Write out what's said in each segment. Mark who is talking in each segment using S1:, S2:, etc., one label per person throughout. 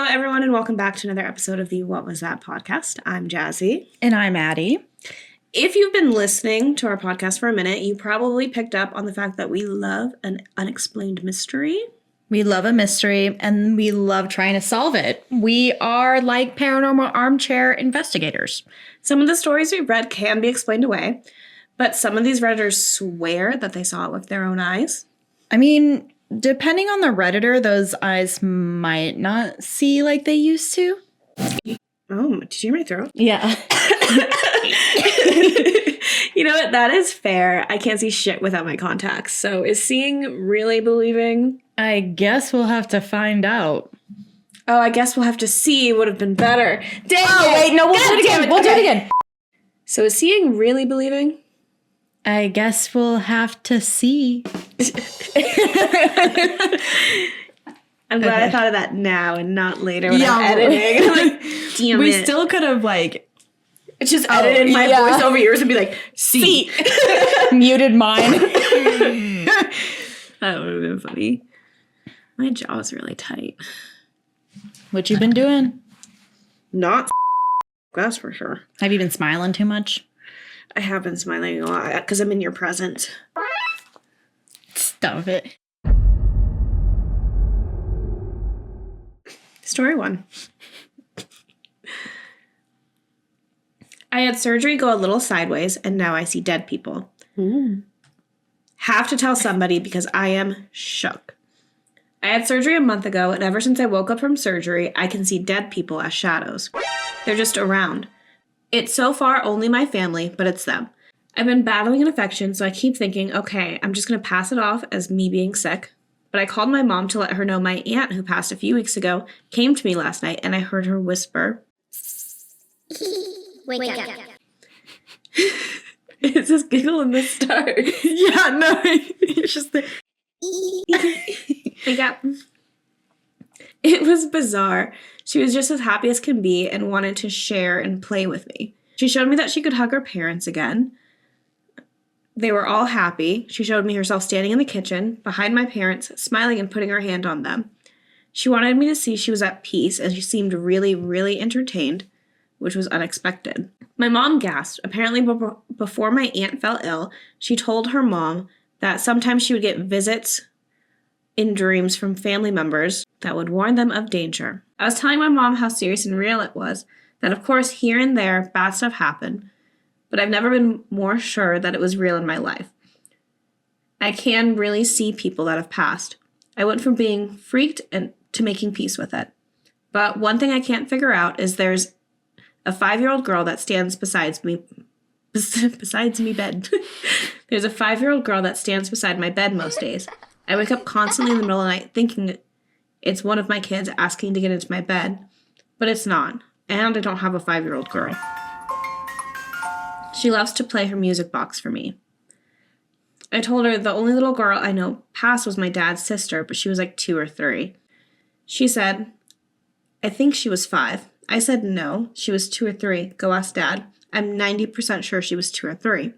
S1: everyone, and welcome back to another episode of the What Was That podcast. I'm Jazzy.
S2: And I'm Addi.
S1: If you've been listening to our podcast for a minute, you probably picked up on the fact that we love an unexplained mystery.
S2: We love a mystery, and we love trying to solve it. We are like paranormal armchair investigators.
S1: Some of the stories we've read can be explained away, but some of these Redditors swear that they saw it with their own eyes.
S2: I mean, depending on the Redditor, those eyes might not see like they used to.
S1: Oh, did you hear my throat?
S2: Yeah.
S1: You know what? That is fair. I can't see shit without my contacts. So is seeing really believing?
S2: I guess we'll have to find out.
S1: Oh, I guess we'll have to see would have been better. Dang
S2: Oh, wait, no, we'll do it again. We'll do it again.
S1: So is seeing really believing?
S2: I guess we'll have to see.
S1: I'm glad I thought of that now and not later when I'm editing. Like, damn
S2: we
S1: it.
S2: still could have,
S1: It's just edited my voice over yours and be like, see.
S2: Muted mine.
S1: That would have been funny. My jaw's really tight.
S2: What you been doing?
S1: Not that's for sure.
S2: Have you been smiling too much?
S1: I have been smiling a lot because I'm in your presence.
S2: Stop it.
S1: Story 1. I had surgery go a little sideways, and now I see dead people.
S2: Ooh.
S1: Have to tell somebody because I am shook. I had surgery a month ago, and ever since I woke up from surgery, I can see dead people as shadows. They're just around. It's so far only my family, but it's them. I've been battling an infection, so I keep thinking, okay, I'm just going to pass it off as me being sick. But I called my mom to let her know my aunt, who passed a few weeks ago, came to me last night, and I heard her whisper,
S3: Wake up.
S1: It's this giggle in the start.
S2: Yeah, no, it's just the...
S1: Wake up. It was bizarre. She was just as happy as can be and wanted to share and play with me. She showed me that she could hug her parents again. They were all happy. She showed me herself standing in the kitchen, behind my parents, smiling and putting her hand on them. She wanted me to see she was at peace, and she seemed really, really entertained, which was unexpected. My mom gasped. Apparently, before my aunt fell ill, she told her mom that sometimes she would get visits in dreams from family members that would warn them of danger. I was telling my mom how serious and real it was, that of course here and there bad stuff happened, but I've never been more sure that it was real in my life. I can really see people that have passed. I went from being freaked and to making peace with it. But one thing I can't figure out is there's a 5-year-old girl that stands besides me bed. There's a 5-year-old girl that stands beside my bed most days. I wake up constantly in the middle of the night thinking it's one of my kids asking to get into my bed, but it's not. And I don't have a 5-year-old girl. She loves to play her music box for me. I told her the only little girl I know passed was my dad's sister, but she was like 2 or 3. She said, I think she was 5. I said no, she was 2 or 3. Go ask Dad. I'm 90% sure she was 2 or 3.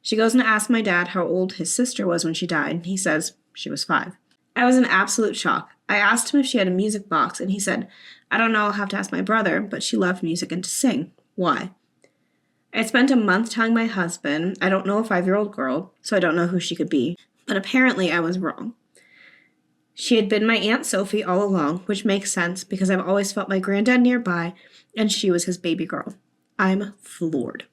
S1: She goes and asks my dad how old his sister was when she died, and he says she was 5. I was in absolute shock. I asked him if she had a music box, and he said, I don't know, I'll have to ask my brother, but she loved music and to sing. Why? I spent a month telling my husband I don't know a 5-year-old girl, so I don't know who she could be, but apparently I was wrong. She had been my Aunt Sophie all along, which makes sense because I've always felt my granddad nearby, and she was his baby girl. I'm floored.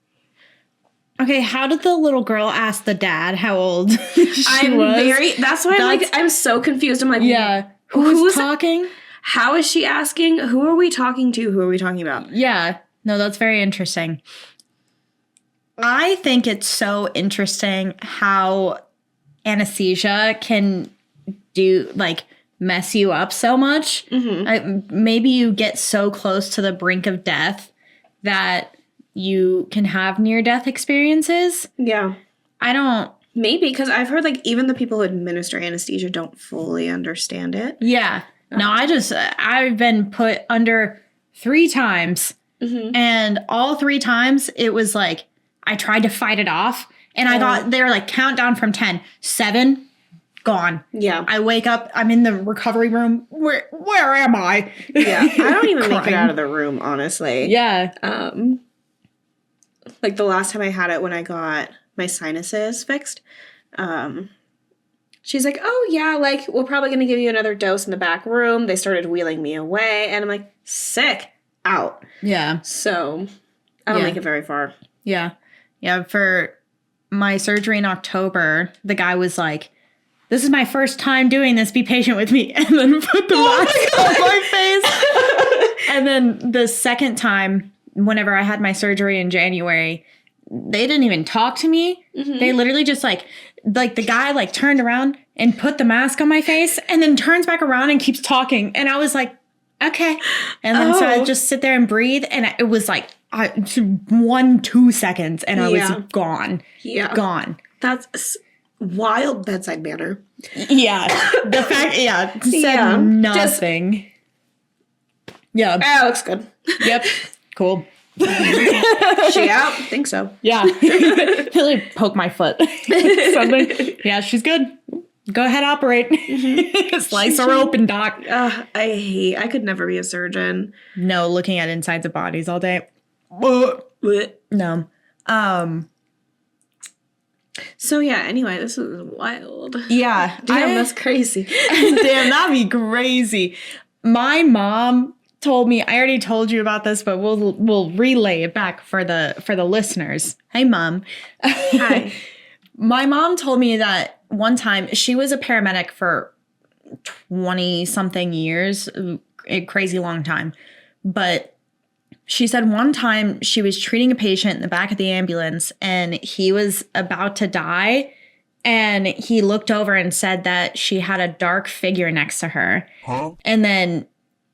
S2: Okay, how did the little girl ask the dad how old she was?
S1: That's why I'm so confused. I'm like,
S2: yeah, who's talking?
S1: How is she asking? Who are we talking to? Who are we talking about?
S2: Yeah, no, that's very interesting. I think it's so interesting how anesthesia can mess you up so much. Mm-hmm. Maybe you get so close to the brink of death that you can have near-death experiences.
S1: Yeah. Maybe, because I've heard, even the people who administer anesthesia don't fully understand it.
S2: Yeah. No, I've been put under 3 times. Mm-hmm. And all 3 times, it was I tried to fight it off. And I thought, they were countdown from 10. 7, gone.
S1: Yeah.
S2: I wake up, I'm in the recovery room. Where am I?
S1: Yeah. I don't even make it
S2: Crying.
S1: out of the room, honestly.
S2: Yeah.
S1: Like the last time I had it when I got my sinuses fixed, she's like, oh yeah, like we're probably going to give you another dose in the back room. They started wheeling me away and I'm like, sick, out.
S2: Yeah.
S1: So I don't make it very far.
S2: Yeah. Yeah. For my surgery in October, the guy was like, this is my first time doing this. Be patient with me. And then put the mask on my face. And then the second time, whenever I had my surgery in January, they didn't even talk to me. Mm-hmm. They literally just like the guy like turned around and put the mask on my face and then turns back around and keeps talking. And I was like, okay. And then so I just sit there and breathe. And it was like 1-2 seconds and I was gone. Yeah. Gone.
S1: That's wild bedside manner.
S2: Yeah. The fact, said nothing.
S1: Yeah. Oh, looks good.
S2: Yep. Cool.
S1: She out? Think so. Yeah.
S2: Really poke my foot. Something. Yeah, she's good. Go ahead, operate. Slice her open, doc.
S1: I could never be a surgeon.
S2: No, looking at insides of bodies all day. No.
S1: So yeah, anyway, this is wild.
S2: Yeah.
S1: Damn, that's crazy.
S2: Damn, that'd be crazy. My mom told me, I already told you about this, but we'll relay it back for the listeners. Hey, Mom.
S1: Hi.
S2: My mom told me that one time she was a paramedic for 20-something years, a crazy long time. But she said one time she was treating a patient in the back of the ambulance and he was about to die. And he looked over and said that she had a dark figure next to her. Huh? And then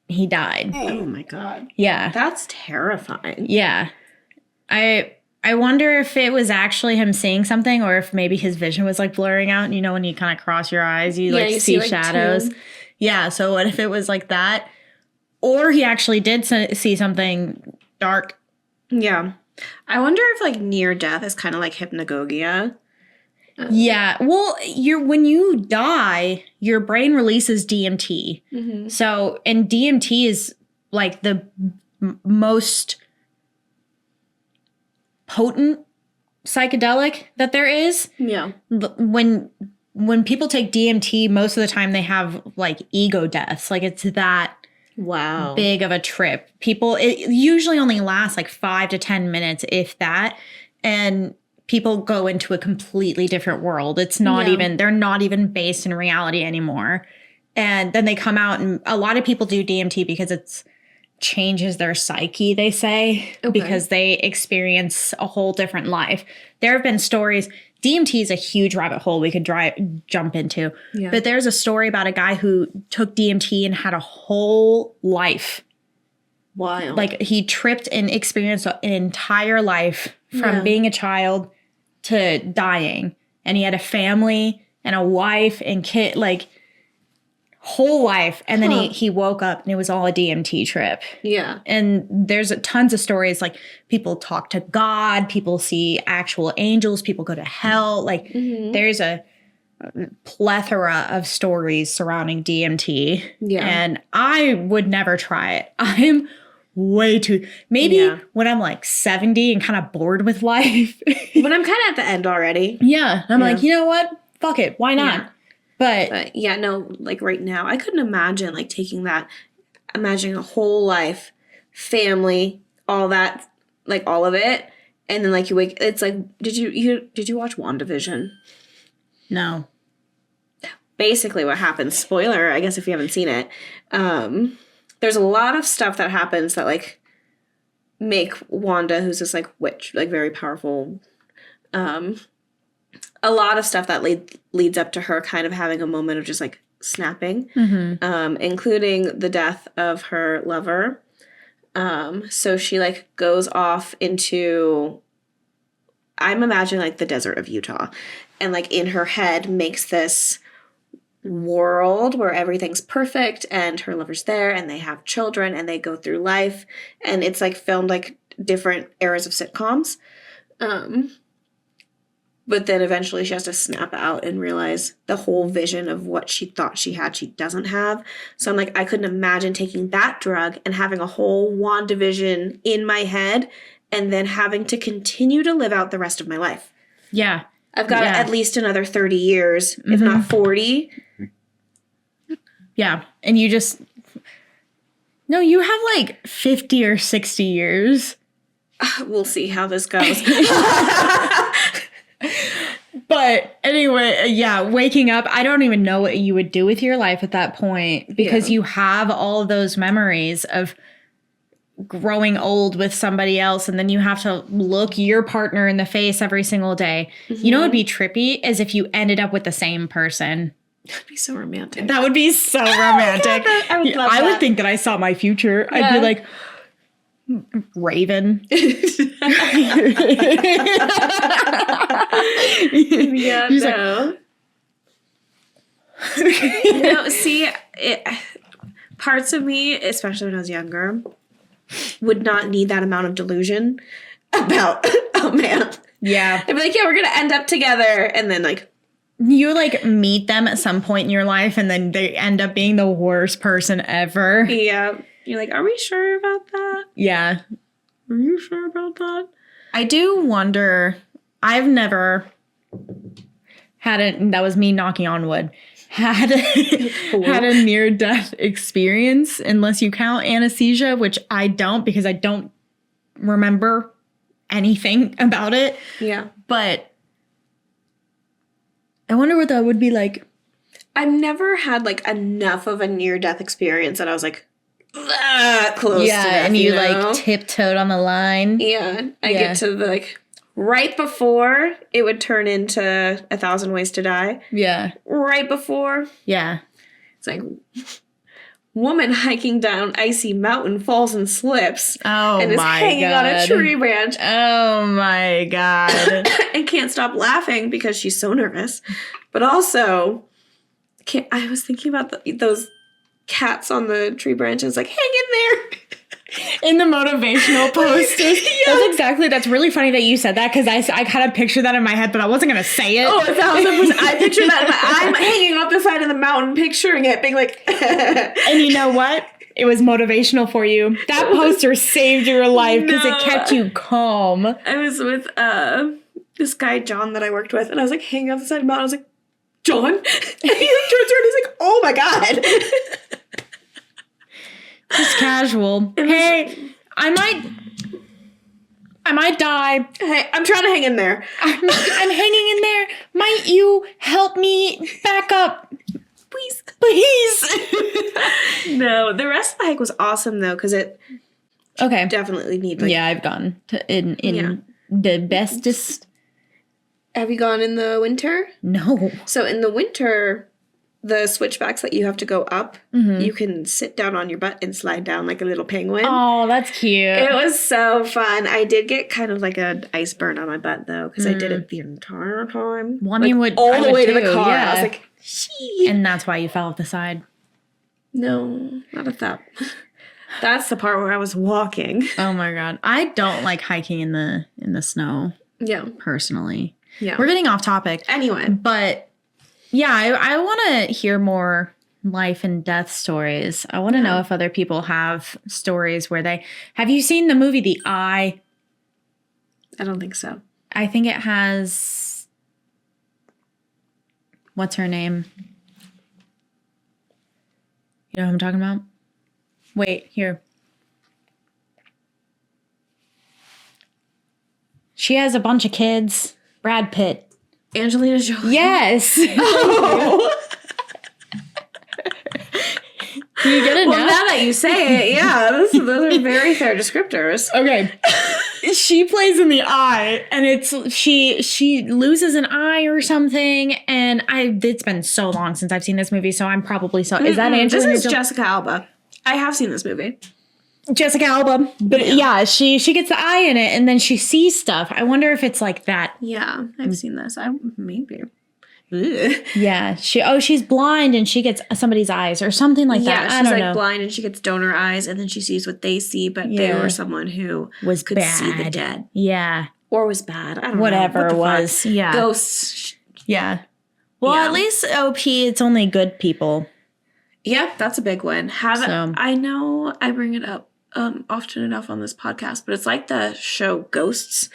S2: he died.
S1: Oh my God.
S2: Yeah.
S1: That's terrifying.
S2: Yeah. I wonder if it was actually him seeing something or if maybe his vision was like blurring out. You know, when you kind of cross your eyes, you see like shadows. Yeah. So what if it was like that? Or he actually did see something dark.
S1: Yeah. I wonder if like near death is kind of like hypnagogia.
S2: Yeah. Well, when you die, your brain releases DMT. Mm-hmm. So, and DMT is like the most potent psychedelic that there is. Yeah. When people take DMT, most of the time they have like ego deaths. Like it's that big of a trip. It usually only lasts like 5 to 10 minutes, if that. And people go into a completely different world. It's not they're not even based in reality anymore. And then they come out and a lot of people do DMT because it changes their psyche, they say, because they experience a whole different life. There have been stories. DMT is a huge rabbit hole we could jump into. Yeah. But there's a story about a guy who took DMT and had a whole life.
S1: Wild.
S2: Like he tripped and experienced an entire life from being a child to dying. And he had a family and a wife and kid, like whole life. And then he woke up and it was all a DMT trip. Yeah. And there's tons of stories, like people talk to God, people see actual angels, people go to hell. Like there's a plethora of stories surrounding DMT. Yeah. And I would never try it. I'm way too, maybe when I'm like 70 and kind of bored with life.
S1: When I'm kind of at the end already.
S2: Yeah. I'm like, you know what? Fuck it. Why not?
S1: Yeah. But yeah, no, like right now, I couldn't imagine like taking that, imagining a whole life, family, all that, like all of it. And then like you wake, it's like, did you watch WandaVision?
S2: No.
S1: Basically what happens, spoiler, I guess if you haven't seen it, there's a lot of stuff that happens that like make Wanda, who's this like witch, like very powerful, a lot of stuff that leads up to her kind of having a moment of just like snapping, including the death of her lover. So she like goes off into, I'm imagining like the desert of Utah, and like in her head makes this world where everything's perfect and her lover's there and they have children and they go through life, and it's like filmed like different eras of sitcoms. But then eventually she has to snap out and realize the whole vision of what she thought she had, she doesn't have. So I'm like, I couldn't imagine taking that drug and having a whole WandaVision in my head and then having to continue to live out the rest of my life.
S2: Yeah.
S1: I've got at least another 30 years, if not 40.
S2: Yeah. And you just... No, you have like 50 or 60 years.
S1: We'll see how this goes.
S2: But anyway, yeah, waking up, I don't even know what you would do with your life at that point because you have all those memories of growing old with somebody else, and then you have to look your partner in the face every single day. Mm-hmm. You know what would be trippy is if you ended up with the same person.
S1: That'd be so romantic.
S2: That would be so romantic.
S1: I would love that.
S2: I would think that I saw my future. Yeah. I'd be like, Raven.
S1: Yeah, no. No, see, parts of me, especially when I was younger, would not need that amount of delusion about a man.
S2: Yeah.
S1: I'd be like, yeah, we're going to end up together. And then, like,
S2: you, like, meet them at some point in your life, and then they end up being the worst person ever.
S1: Yeah. You're like, are we sure about that?
S2: Yeah.
S1: Are you sure about that?
S2: I do wonder, I've never had that was me knocking on wood, had a near-death experience, unless you count anesthesia, which I don't because I don't remember anything about it.
S1: Yeah.
S2: But I wonder what that would be like.
S1: I've never had, like, enough of a near-death experience that I was, like, that close to death,
S2: and you like tiptoed on the line.
S1: Yeah. I get to the, like, right before it would turn into 1,000 Ways to Die.
S2: Yeah.
S1: Right before.
S2: Yeah.
S1: It's like, woman hiking down icy mountain falls and slips.
S2: Oh,
S1: and is hanging on a tree branch.
S2: Oh, my God.
S1: And can't stop laughing because she's so nervous. But also, I was thinking about those cats on the tree branches, like, hang in there.
S2: In the motivational posters. Yeah. That's really funny that you said that because I kind of pictured that in my head, but I wasn't going to say it.
S1: Oh, 1,000%. I pictured that. I'm hanging off the side of the mountain, picturing it, being like...
S2: And you know what? It was motivational for you. That poster saved your life because it kept you calm.
S1: I was with this guy, John, that I worked with, and I was like hanging off the side of the mountain. I was like, John? And he like, turns around and he's like, oh my God.
S2: Just casual. Hey, I might die.
S1: Hey, I'm trying to hang in there.
S2: I'm hanging in there. Might you help me back up?
S1: Please.
S2: No,
S1: the rest of the hike was awesome though, because it definitely need like...
S2: Yeah, I've gone to in the bestest.
S1: Have you gone in the winter?
S2: No.
S1: So in the winter, the switchbacks that you have to go up, you can sit down on your butt and slide down like a little penguin.
S2: Oh, that's cute.
S1: It was so fun. I did get kind of like an ice burn on my butt though, because I did it the entire time.
S2: Well, I mean,
S1: all the way to the car.
S2: Yeah.
S1: I was like, shee.
S2: And that's why you fell off the side.
S1: No, not at that. That's the part where I was walking.
S2: Oh my God. I don't like hiking in the snow.
S1: Yeah.
S2: Personally.
S1: Yeah.
S2: We're getting off topic.
S1: Anyway.
S2: But yeah, I want to hear more life and death stories. I want to know if other people have stories where have you seen the movie The Eye?
S1: I don't think so.
S2: I think it has, what's her name? You know who I'm talking about? Wait, here. She has a bunch of kids. Brad Pitt.
S1: Angelina Jolie.
S2: Yes. Oh. Do you get it now?
S1: Well, now that you say it, yeah, those are very fair descriptors.
S2: Okay. She plays in The Eye, and it's she loses an eye or something, and it's been so long since I've seen this movie, so I'm probably so. Is that Angelina?
S1: This is Jessica Alba. I have seen this movie.
S2: Jessica Alba. But yeah, she gets the eye in it and then she sees stuff. I wonder if it's like that.
S1: Yeah, I've seen this. Maybe.
S2: Ugh. Yeah. She's blind and she gets somebody's eyes or something like that.
S1: Yeah, she's like blind and she gets donor eyes and then she sees what they see, but they were someone who could see the dead.
S2: Yeah.
S1: Or was bad. I don't know.
S2: Whatever it was.
S1: Fuck?
S2: Yeah.
S1: Ghosts.
S2: Yeah. Well, at least OP, it's only good people.
S1: Yeah, that's a big one. I know I bring it up often enough on this podcast, but it's like the show Ghosts.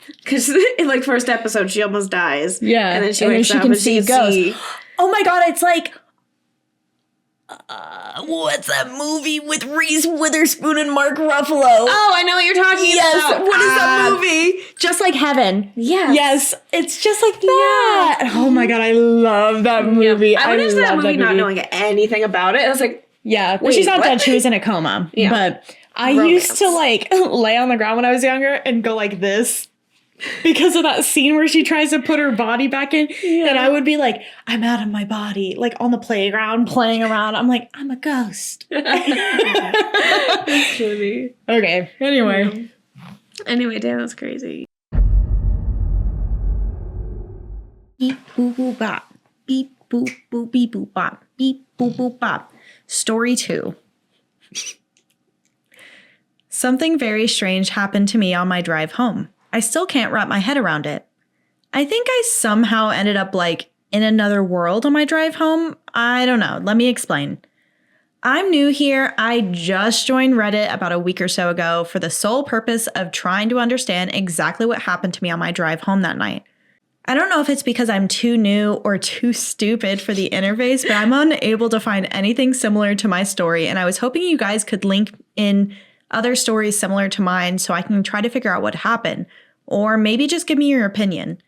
S1: Because in like first episode, she almost dies.
S2: Yeah.
S1: And then she wakes up and she can see.
S2: Oh my God, it's like... what's that movie with Reese Witherspoon and Mark Ruffalo?
S1: Oh, I know what you're talking about.
S2: What is that movie? Just Like Heaven.
S1: Yes.
S2: Yes, it's just like that. Yeah. Oh my God, I love that movie.
S1: I went into that movie not knowing anything about it. I was like,
S2: yeah. Well, she's not dead. She was in a coma. Yeah. But I used to like lay on the ground when I was younger and go like this. Because of that scene where she tries to put her body back in. Yeah. And I would be like, I'm out of my body. Like on the playground playing around. I'm like, I'm a ghost.
S1: That's funny.
S2: Okay. Anyway.
S1: Anyway, damn, that's crazy.
S2: Beep, boop, boop, bop. Beep, boop, boop, beep, boop, bop. Beep, boop, boop, bop. Story 2. Something very strange happened to me on my drive home. I still can't wrap my head around it. I think I somehow ended up like in another world on my drive home. I don't know. Let me explain. I'm new here. I just joined Reddit about a week or so ago for the sole purpose of trying to understand exactly what happened to me on my drive home that night. I don't know if it's because I'm too new or too stupid for the interface, but I'm unable to find anything similar to my story, and I was hoping you guys could link in other stories similar to mine so I can try to figure out what happened, or maybe just give me your opinion.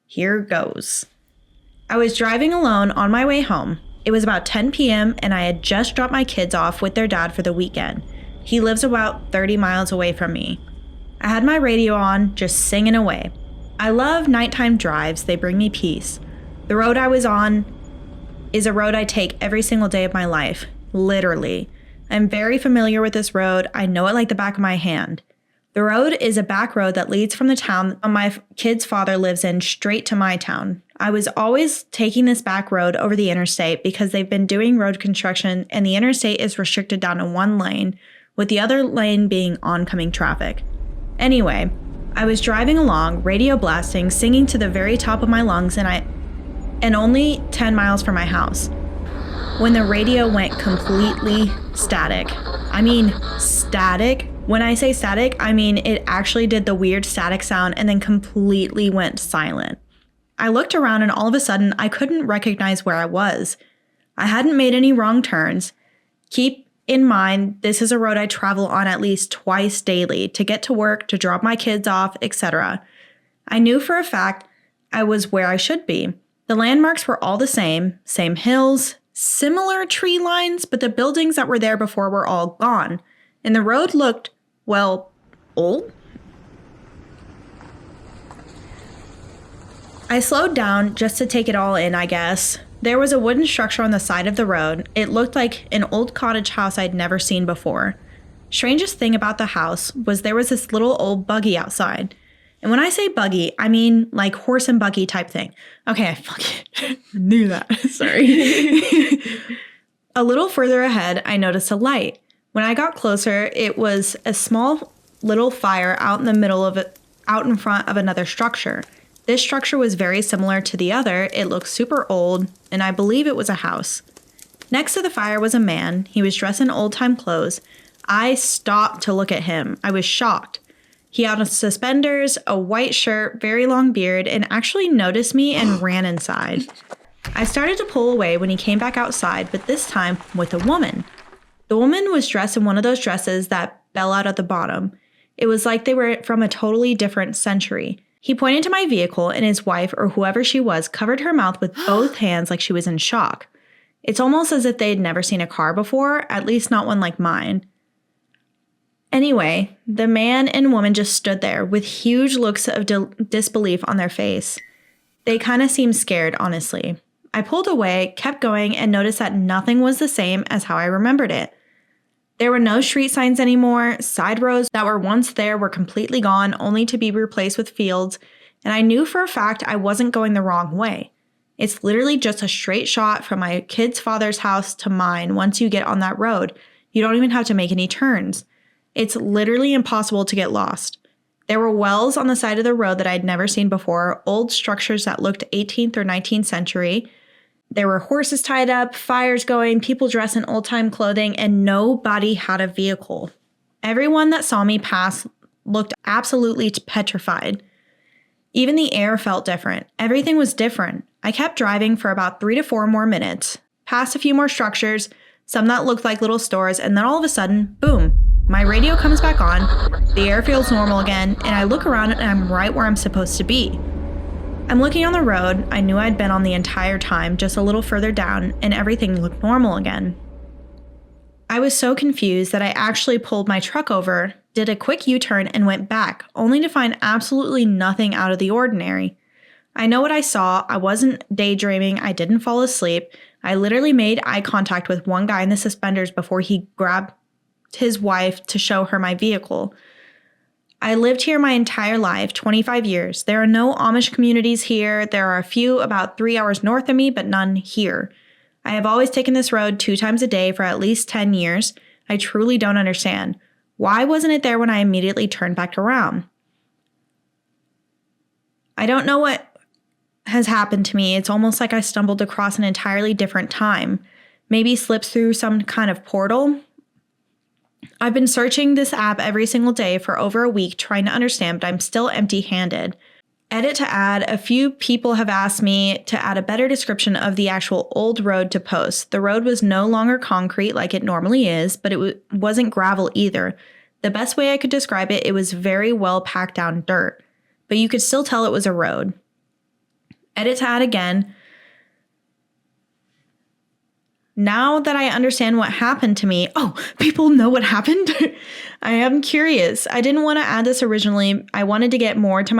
S2: Here goes. I was driving alone on my way home. It was about 10 p.m. and I had just dropped my kids off with their dad for the weekend. He lives about 30 miles away from me. I had my radio on, just singing away. I love nighttime drives. They bring me peace. The road I was on is a road I take every single day of my life, literally. I'm very familiar with this road. I know it like the back of my hand. The road is a back road that leads from the town my kid's father lives in straight to my town. I was always taking this back road over the interstate because they've been doing road construction and the interstate is restricted down to one lane, with the other lane being oncoming traffic. Anyway, I was driving along, radio blasting, singing to the very top of my lungs, and only 10 miles from my house, when the radio went completely static. I mean, static. When I say static, I mean it actually did the weird static sound and then completely went silent. I looked around and all of a sudden I couldn't recognize where I was. I hadn't made any wrong turns. Keep in mind, this is a road I travel on at least twice daily to get to work, to drop my kids off, etc. I knew for a fact I was where I should be. The landmarks were all the same hills, similar tree lines, but the buildings that were there before were all gone. And the road looked, well, old? I slowed down just to take it all in, I guess. There was a wooden structure on the side of the road. It looked like an old cottage house I'd never seen before. Strangest thing about the house was there was this little old buggy outside. And when I say buggy, I mean like horse and buggy type thing. Okay, I fucking knew that. Sorry. A little further ahead, I noticed a light. When I got closer, it was a small little fire out in the middle of it, out in front of another structure. This structure was very similar to the other. It looked super old, and I believe it was a house. Next to the fire was a man. He was dressed in old-time clothes. I stopped to look at him. I was shocked. He had suspenders, a white shirt, very long beard, and actually noticed me and ran inside. I started to pull away when he came back outside, but this time with a woman. The woman was dressed in one of those dresses that fell out at the bottom. It was like they were from a totally different century. He pointed to my vehicle, and his wife, or whoever she was, covered her mouth with both hands like she was in shock. It's almost as if they had never seen a car before, at least not one like mine. Anyway, the man and woman just stood there with huge looks of disbelief on their face. They kind of seemed scared, honestly. I pulled away, kept going, and noticed that nothing was the same as how I remembered it. There were no street signs anymore. Side roads that were once there were completely gone, only to be replaced with fields, and I knew for a fact I wasn't going the wrong way. It's literally just a straight shot from my kid's father's house to mine once you get on that road. You don't even have to make any turns. It's literally impossible to get lost. There were wells on the side of the road that I'd never seen before, old structures that looked 18th or 19th century. There were horses tied up, fires going, people dressed in old-time clothing, and nobody had a vehicle. Everyone that saw me pass looked absolutely petrified. Even the air felt different. Everything was different. I kept driving for about 3 to 4 more minutes, past a few more structures, some that looked like little stores, and then all of a sudden, boom, my radio comes back on, the air feels normal again, and I look around and I'm right where I'm supposed to be. I'm looking on the road I knew I'd been on the entire time, just a little further down, and everything looked normal again. I was so confused that I actually pulled my truck over, did a quick U-turn, and went back, only to find absolutely nothing out of the ordinary. I know what I saw. I wasn't daydreaming. I didn't fall asleep. I literally made eye contact with one guy in the suspenders before he grabbed his wife to show her my vehicle. I lived here my entire life, 25 years. There are no Amish communities here. There are a few about 3 hours north of me, but none here. I have always taken this road 2 times a day for at least 10 years. I truly don't understand. Why wasn't it there when I immediately turned back around? I don't know what has happened to me. It's almost like I stumbled across an entirely different time. Maybe slipped through some kind of portal. I've been searching this app every single day for over a week trying to understand, but I'm still empty-handed. Edit to add, a few people have asked me to add a better description of the actual old road to post. The road was no longer concrete like it normally is, but it wasn't gravel either. The best way I could describe it, it was very well packed down dirt, but you could still tell it was a road. Edit to add again. Now that I understand what happened to me, people know what happened? I am curious. I didn't want to add this originally. I wanted to get more of an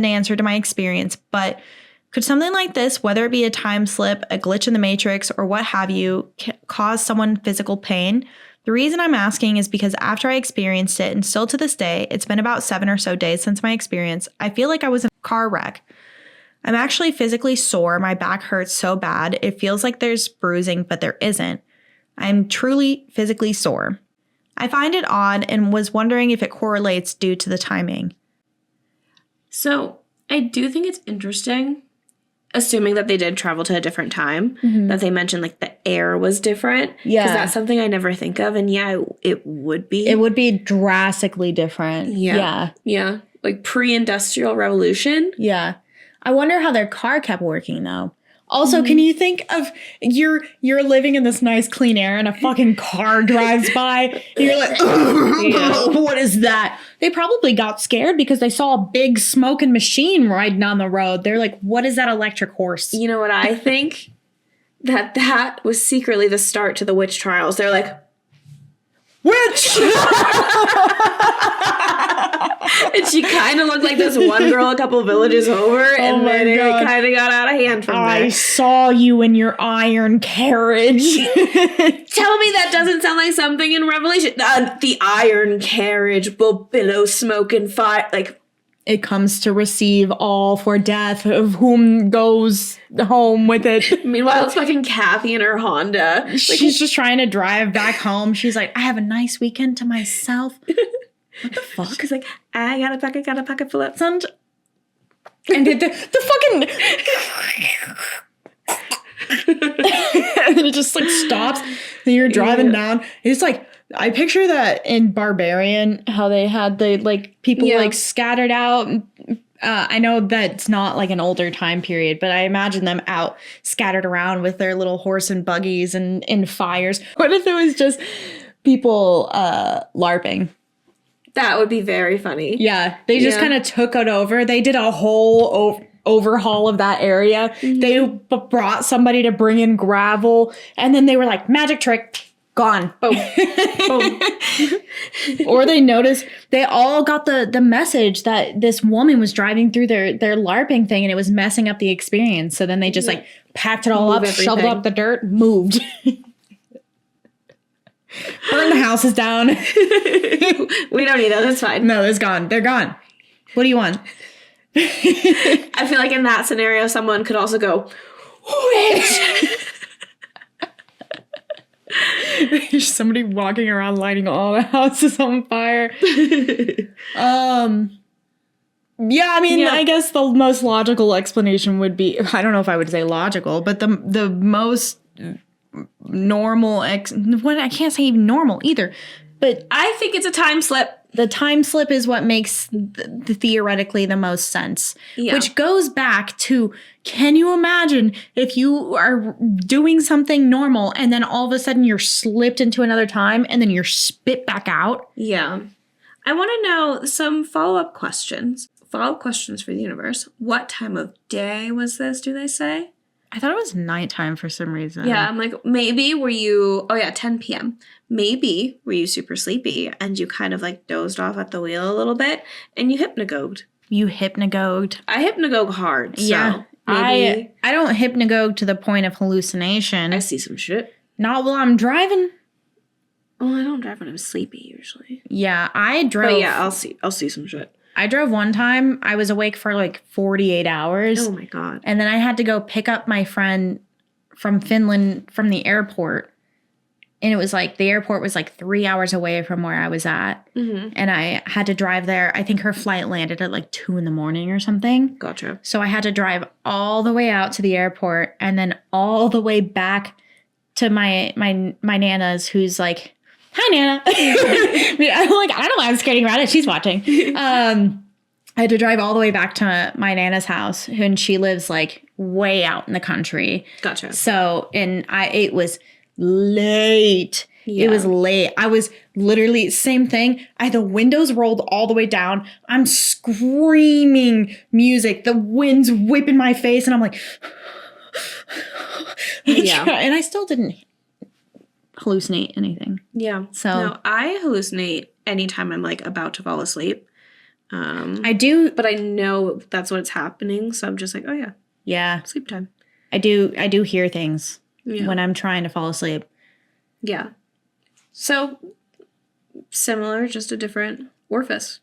S2: answer to my experience, but could something like this, whether it be a time slip, a glitch in the matrix, or what have you, cause someone physical pain? The reason I'm asking is because after I experienced it, and still to this day, it's been about 7 or so days since my experience, I feel like I was in a car wreck. I'm actually physically sore. My back hurts so bad. It feels like there's bruising, but there isn't. I'm truly physically sore. I find it odd and was wondering if it correlates due to the timing.
S1: So I do think it's interesting, assuming that they did travel to a different time, that they mentioned like the air was different.
S2: Yeah.
S1: Because that's something I never think of. And yeah, it would be.
S2: It would be drastically different.
S1: Yeah. Like pre-industrial revolution.
S2: Yeah. I wonder how their car kept working, though. Also, can you think of you're living in this nice clean air and a fucking car drives by and you're like, what is that? They probably got scared because they saw a big smoking machine riding down the road. They're like, what is that electric horse?
S1: You know what I think? that was secretly the start to the witch trials. They're like, witch! And she kind of looked like this one girl a couple villages over, and then it kind of got out of hand from there.
S2: I saw you in your iron carriage.
S1: Tell me that doesn't sound like something in Revelation. The iron carriage will billow smoke and fire. Like,
S2: it comes to receive all for death of whom goes home with it.
S1: Meanwhile, it's fucking Kathy in her Honda. Like,
S2: she's just trying to drive back home. She's like, I have a nice weekend to myself. What the fuck?
S1: She's like, I got a pocket full of sun.
S2: And the fucking... and it just like stops. And you're driving down. It's like... I picture that in Barbarian, how they had the like people like scattered out. I know that's not like an older time period, but I imagine them out scattered around with their little horse and buggies and in fires. What if it was just people LARPing?
S1: That would be very funny.
S2: Yeah, they just kind of took it over. They did a whole overhaul of that area. They brought somebody to bring in gravel, and then they were like, magic trick. Gone. Boom. Boom. Or they noticed they all got the message that this woman was driving through their LARPing thing and it was messing up the experience. So then they just like packed it all up, shoveled up the dirt, moved. Burn the houses down.
S1: We don't need those. That's fine.
S2: No, it's gone. They're gone. What do you want?
S1: I feel like in that scenario, someone could also go, witch!
S2: There's somebody walking around lighting all the houses on fire. Yeah, I mean, I guess the most logical explanation would be, I don't know if I would say logical, but the most normal, I can't say even normal either, but
S1: I think it's a time slip.
S2: The time slip is what makes the theoretically the most sense, which goes back to, can you imagine if you are doing something normal and then all of a sudden you're slipped into another time and then you're spit back out?
S1: Yeah. I want to know some follow-up questions. Follow-up questions for the universe. What time of day was this, do they say?
S2: I thought it was nighttime for some reason.
S1: Yeah, I'm like, maybe were you, 10 p.m. Maybe were you super sleepy and you kind of like dozed off at the wheel a little bit and you hypnagogued.
S2: You hypnagogued.
S1: I hypnagogue hard, so
S2: yeah. Maybe. I don't hypnagogue to the point of hallucination.
S1: I see some shit.
S2: Not while I'm driving.
S1: Oh, I don't drive when I'm sleepy usually.
S2: Yeah, I drove.
S1: But yeah, I'll see some shit.
S2: I drove one time. I was awake for like 48 hours.
S1: Oh my God.
S2: And then I had to go pick up my friend from Finland from the airport. And it was like, the airport was like 3 hours away from where I was at. Mm-hmm. And I had to drive there. I think her flight landed at like 2 a.m. or something.
S1: Gotcha.
S2: So I had to drive all the way out to the airport and then all the way back to my Nana's, who's like, hi, Nana. I'm like, I don't know why I'm skating around it. She's watching. I had to drive all the way back to my Nana's house, and she lives like way out in the country.
S1: Gotcha.
S2: So, it was late. Yeah. It was late. I was literally, same thing. The windows rolled all the way down. I'm screaming music. The wind's whipping my face, and I'm like, yeah. And I still didn't hallucinate anything.
S1: Yeah.
S2: So
S1: no, I hallucinate anytime I'm like about to fall asleep.
S2: I do,
S1: but I know that's what's happening, so I'm just like, oh yeah.
S2: Yeah.
S1: Sleep time.
S2: I do hear things when I'm trying to fall asleep.
S1: Yeah. So similar, just a different orifice.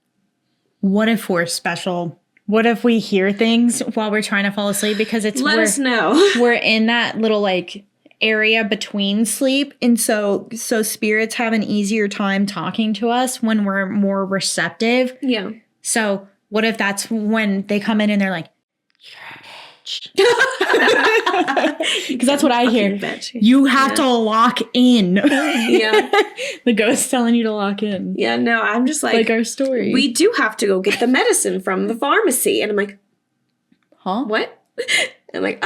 S2: What if we're special? What if we hear things while we're trying to fall asleep? Because
S1: let us know.
S2: We're in that little like area between sleep, and so spirits have an easier time talking to us when we're more receptive.
S1: Yeah.
S2: So what if that's when they come in and they're like, you're a bitch. Because that's what I hear.
S1: Bitch.
S2: You have to lock in.
S1: Yeah.
S2: The ghost telling you to lock in.
S1: Yeah, no, I'm just like
S2: our story.
S1: We do have to go get the medicine from the pharmacy. And I'm like,
S2: huh?
S1: What? I'm like,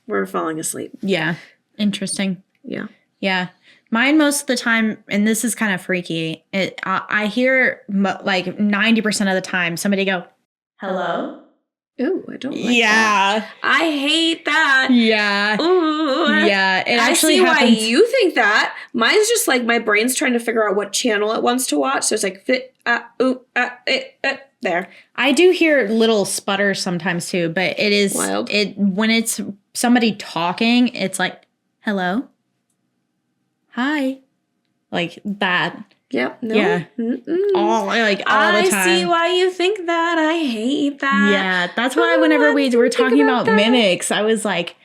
S1: we're falling asleep.
S2: Yeah. Interesting.
S1: Yeah.
S2: Yeah. Mine most of the time, and this is kind of freaky, I hear like 90% of the time somebody go, hello?
S1: Ooh, I don't like that. I hate that.
S2: Yeah.
S1: Ooh.
S2: Yeah. It
S1: I
S2: actually
S1: see
S2: happens.
S1: why you think that. Mine's just like my brain's trying to figure out what channel it wants to watch. So it's like, there.
S2: I do hear little sputters sometimes too, but it is
S1: wild.
S2: When it's somebody talking, it's like, hello? Hi. Like that.
S1: Yep. No.
S2: Yeah. All the time.
S1: I see why you think that. I hate that.
S2: Yeah. That's why whenever we were talking about mimics, I was like,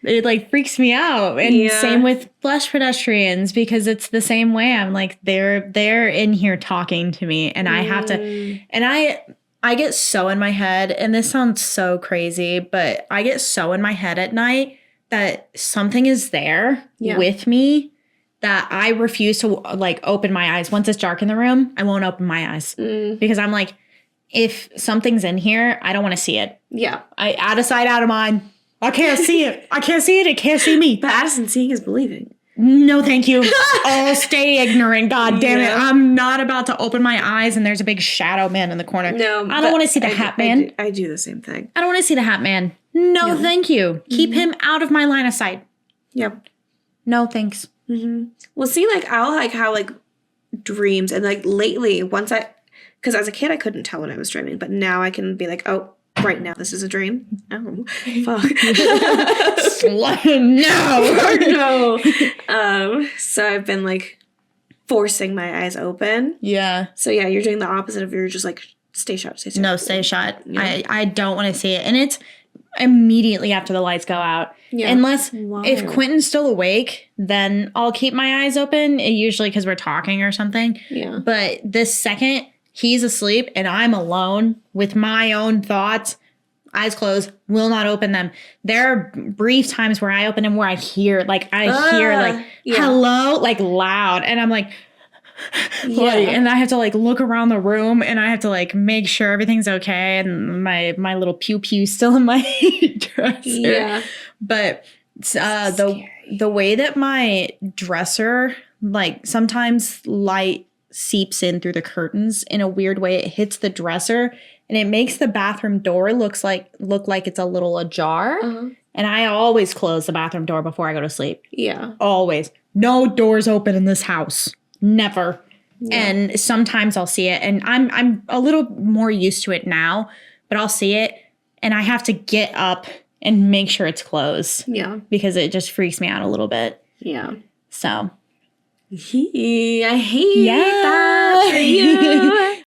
S2: it like freaks me out. And same with flesh pedestrians, because it's the same way. I'm like, they're in here talking to me, and I have to, and I get so in my head, and this sounds so crazy, but I get so in my head at night that something is there with me that I refuse to like open my eyes. Once it's dark in the room, I won't open my eyes because I'm like, if something's in here, I don't want to see it.
S1: Yeah.
S2: I out of sight, out of mind. I can't see it. I can't see it. It can't see me.
S1: But Addison, seeing is believing.
S2: No, thank you. I'll stay ignorant. God damn it. I'm not about to open my eyes and there's a big shadow man in the corner.
S1: No.
S2: I don't want to see the hat man.
S1: I do the same thing.
S2: I don't want to see the hat man. No, thank you. Keep him out of my line of sight.
S1: Yep.
S2: No, thanks.
S1: Mm-hmm. Well, see, like, I'll like how like dreams, and like lately, because as a kid I couldn't tell when I was dreaming, but now I can be like, oh, right now this is a dream. Oh, fuck. No. So I've been like forcing my eyes open.
S2: Yeah.
S1: So yeah, you're doing the opposite of you're just like stay shut.
S2: No, stay shut.
S1: Yeah.
S2: I don't want to see it, and immediately after the lights go out. Yeah. Unless if Quentin's still awake, then I'll keep my eyes open, usually because we're talking or something. Yeah. But the second he's asleep and I'm alone with my own thoughts, eyes closed, will not open them. There are brief times where I open them where I hear hello, like loud. And I'm like, and I have to like look around the room and I have to like make sure everything's okay. And my little pew still in my dresser. Yeah. But the way that my dresser, like sometimes light seeps in through the curtains in a weird way. It hits the dresser and it makes the bathroom door look like it's a little ajar. Uh-huh. And I always close the bathroom door before I go to sleep. Yeah. Always. No doors open in this house. Never. Yeah. And sometimes I'll see it and I'm a little more used to it now, but I'll see it and I have to get up and make sure it's closed. Yeah. Because it just freaks me out a little bit. Yeah. So. I hate that for you.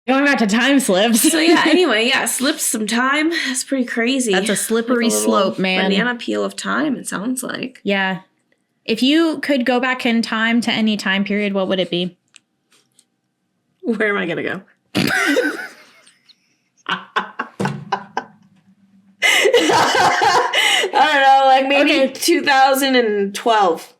S2: Going back to time slips.
S1: So yeah, anyway, slips some time. That's pretty crazy.
S2: That's a slippery slope, man.
S1: Banana peel of time, it sounds like.
S2: Yeah. If you could go back in time to any time period, what would it be?
S1: Where am I going to go? I don't know, like maybe 2012.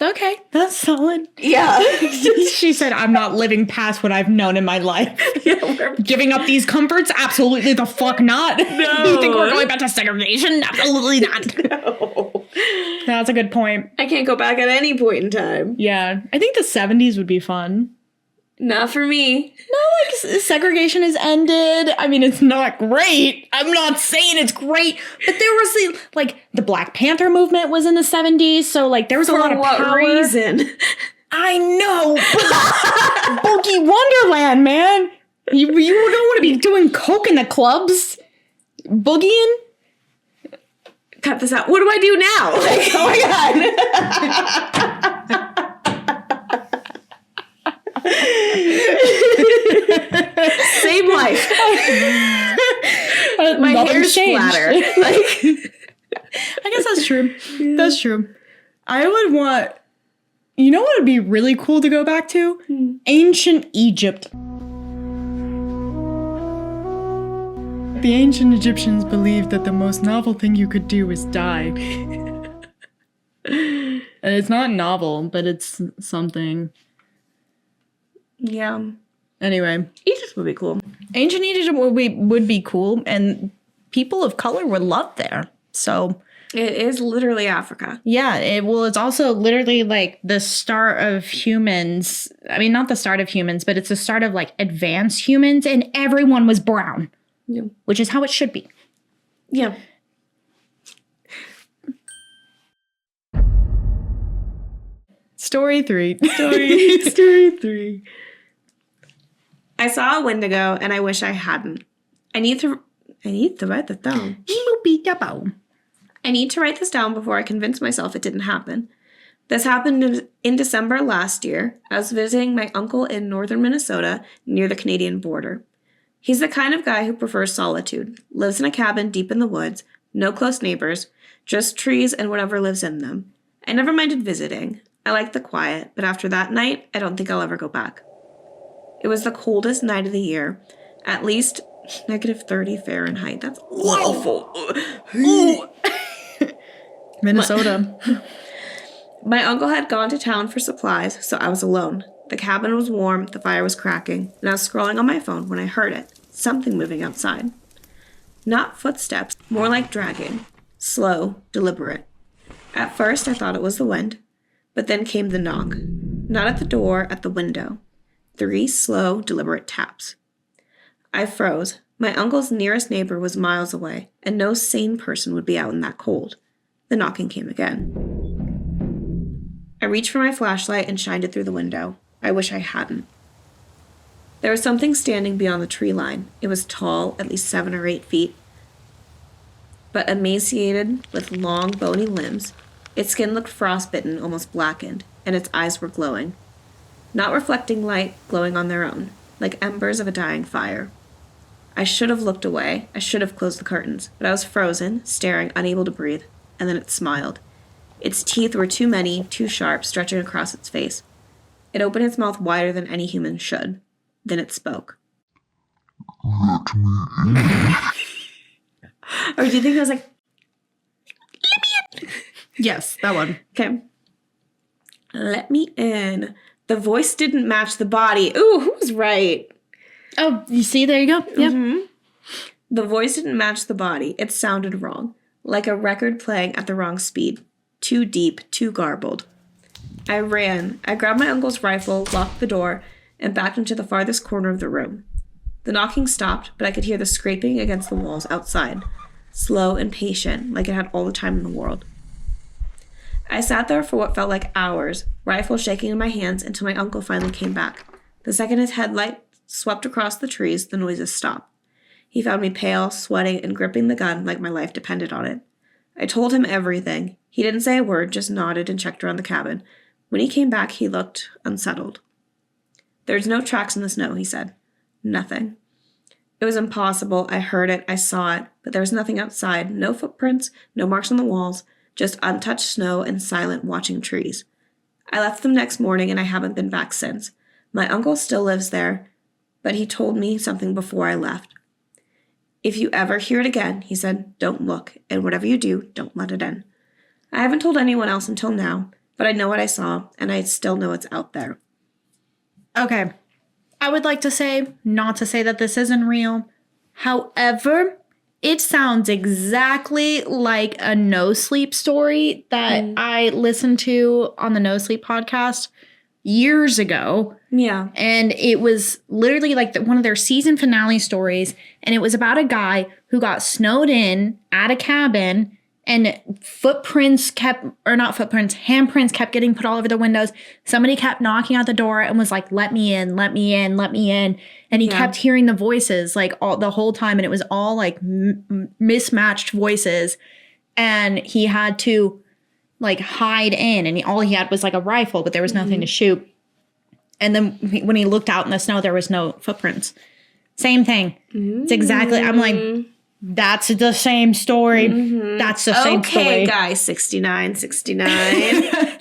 S2: Okay, that's solid.
S1: Yeah.
S2: She said, I'm not living past what I've known in my life. Yeah, giving up these comforts? Absolutely the fuck not. No. You think we're going back to segregation? Absolutely not. No. That's a good point.
S1: I can't go back at any point in time.
S2: Yeah. I think the 70s would be fun.
S1: Not for me.
S2: No, like segregation has ended. I mean, it's not great. I'm not saying it's great, but there was the Black Panther movement was in the 70s, so like there was a lot of power. For what
S1: reason?
S2: I know. Boogie Wonderland, man. You don't want to be doing coke in the clubs, boogieing.
S1: Cut this out. What do I do now? Like, oh my god. Same life. My hair splatter.
S2: Like, I guess that's true. Yeah. That's true. I would want. You know what would be really cool to go back to? Ancient Egypt. The ancient Egyptians believed that the most novel thing you could do is die. And it's not novel, but it's something.
S1: Yeah.
S2: Anyway.
S1: Egypt would be cool.
S2: Ancient Egypt would be cool, and people of color would love there. So.
S1: It is literally Africa.
S2: Yeah. It's also literally like the start of humans. I mean, not the start of humans, but it's the start of like advanced humans, and everyone was brown. Yeah. Which is how it should be.
S1: Yeah.
S2: Story 3.
S1: Story 3. I saw a Wendigo and I wish I hadn't. I need to write this down. I need to write this down before I convince myself it didn't happen. This happened in December last year. I was visiting my uncle in northern Minnesota near the Canadian border. He's the kind of guy who prefers solitude, lives in a cabin deep in the woods, no close neighbors, just trees and whatever lives in them. I never minded visiting. I like the quiet, but after that night, I don't think I'll ever go back. It was the coldest night of the year, at least -30 Fahrenheit. That's awful.
S2: Minnesota.
S1: My uncle had gone to town for supplies, so I was alone. The cabin was warm, the fire was cracking, and I was scrolling on my phone when I heard it. Something moving outside. Not footsteps, more like dragging. Slow, deliberate. At first, I thought it was the wind, but then came the knock. Not at the door, at the window. 3 slow, deliberate taps. I froze. My uncle's nearest neighbor was miles away, and no sane person would be out in that cold. The knocking came again. I reached for my flashlight and shined it through the window. I wish I hadn't. There was something standing beyond the tree line. It was tall, at least 7 or 8 feet, but emaciated with long, bony limbs. Its skin looked frostbitten, almost blackened, and its eyes were glowing. Not reflecting light, glowing on their own, like embers of a dying fire. I should have looked away. I should have closed the curtains. But I was frozen, staring, unable to breathe. And then it smiled. Its teeth were too many, too sharp, stretching across its face. It opened its mouth wider than any human should. Then it spoke. Let me in. Or do you think I was like, let me in?
S2: Yes, that one.
S1: Okay. Let me in. The voice didn't match the body. Ooh, who was right?
S2: Oh, you see? There you go. Yep.
S1: Mm-hmm. The voice didn't match the body. It sounded wrong. Like a record playing at the wrong speed. Too deep, too garbled. I ran. I grabbed my uncle's rifle, locked the door, and backed into the farthest corner of the room. The knocking stopped, but I could hear the scraping against the walls outside. Slow and patient, like it had all the time in the world. I sat there for what felt like hours, rifle shaking in my hands until my uncle finally came back. The second his headlight swept across the trees, the noises stopped. He found me pale, sweating, and gripping the gun like my life depended on it. I told him everything. He didn't say a word, just nodded and checked around the cabin. When he came back, he looked unsettled. There's no tracks in the snow, he said. Nothing. It was impossible. I heard it. I saw it. But there was nothing outside. No footprints, no marks on the walls, just untouched snow and silent watching trees. I left them next morning and I haven't been back since. My uncle still lives there, but he told me something before I left. If you ever hear it again, he said, don't look, and whatever you do, don't let it in. I haven't told anyone else until now, but I know what I saw, and I still know it's out there.
S2: Okay. I would like to say, not to say that this isn't real. However, it sounds exactly like a No Sleep story that I listened to on the No Sleep podcast years ago.
S1: Yeah.
S2: And it was literally like one of their season finale stories. And it was about a guy who got snowed in at a cabin and handprints kept getting put all over the windows. Somebody kept knocking at the door and was like, let me in, let me in, let me in. And he kept hearing the voices like the whole time. And it was all like mismatched voices. And he had to like hide in. And all he had was like a rifle, but there was nothing to shoot. And then when he looked out in the snow, there was no footprints. Same thing. It's exactly, I'm like, that's the same story. That's the same story.
S1: Okay, guys, 69.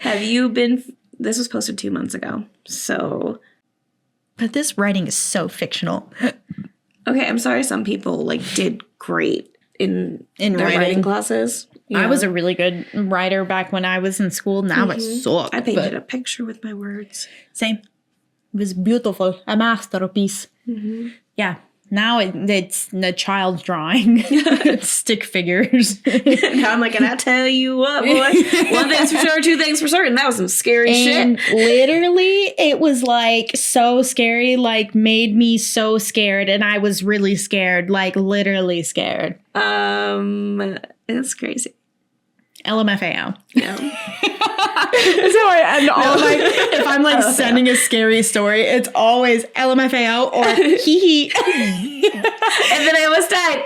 S1: Have you been... This was posted 2 months ago, so...
S2: But this writing is so fictional.
S1: Okay, I'm sorry some people, like, did great in their writing classes.
S2: I was a really good writer back when I was in school. Now I suck.
S1: I painted a picture with my words.
S2: Same. It was beautiful. A masterpiece. Yeah. Now it's the child's drawing. It's stick figures.
S1: Now I'm like, and I tell you what, boy. One thing's for sure, two things for certain. That was some scary shit.
S2: Literally, it was like so scary, like made me so scared. And I was really scared, like literally scared.
S1: It's crazy.
S2: LMFAO.
S1: Yeah.
S2: Sorry, and if I'm like sending a scary story, it's always LMFAO or hee hee.
S1: And then I almost died.